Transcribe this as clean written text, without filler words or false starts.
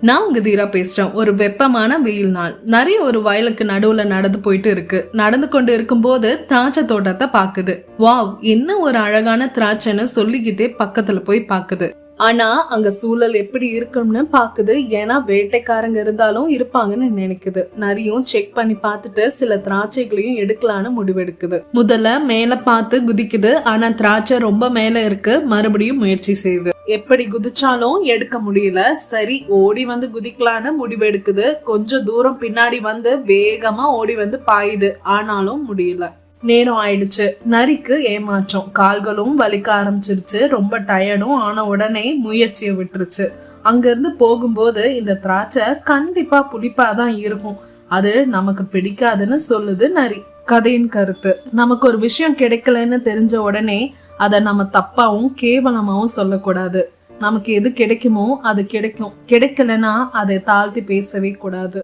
நான் உங்க தீரா பேசுறேன். ஒரு வெப்பமான வெயில் நாள். நிறைய ஒரு வயலுக்கு நடுவுல நடந்து போயிட்டு இருக்கு. நடந்து கொண்டு இருக்கும் போது திராட்சை தோட்டத்தை பாக்குது. வாவ், என்ன ஒரு அழகான திராட்சைன்னு சொல்லிக்கிட்டே பக்கத்துல போய் பாக்குது. ஆனா அங்க சூழல் எப்படி இருக்கும்னு பாக்குது. ஏன்னா வேட்டைக்காரங்க இருந்தாலும் இருப்பாங்கன்னு நினைக்குது. நரியும் செக் பண்ணி பார்த்துட்டு சில திராட்சைகளையும் எடுக்கலான்னு முடிவெடுக்குது. முதல்ல மேல பார்த்து குதிக்குது. ஆனா திராட்சை ரொம்ப மேல இருக்கு. மறுபடியும் முயற்சி செய்யுது. எப்படி குதிச்சாலும் எடுக்க முடியல. சரி, ஓடி வந்து குதிக்கலான்னு முடிவெடுக்குது. கொஞ்சம் தூரம் பின்னாடி வந்து வேகமா ஓடி வந்து பாயுது. ஆனாலும் முடியல. நேரம் ஆயிடுச்சு. நரிக்கு ஏமாற்றம். கால்களும் வலிக்க ஆரம்பிச்சிருச்சு. ரொம்ப டயர்டும் ஆன உடனே முயற்சியை விட்டுருச்சு. அங்க இருந்து போகும்போது இந்த திராட்சை கண்டிப்பா புளிப்பாதான் இருக்கும், அது நமக்கு பிடிக்காதுன்னு சொல்லுது நரி. கதையின் கருத்து: நமக்கு ஒரு விஷயம் கிடைக்கலன்னு தெரிஞ்ச உடனே அதை நம்ம தப்பாவும் கேவலமாவும் சொல்லக்கூடாது. நமக்கு எது கிடைக்குமோ அது கிடைக்கும். கிடைக்கலன்னா அதை தாழ்த்தி பேசவே கூடாது.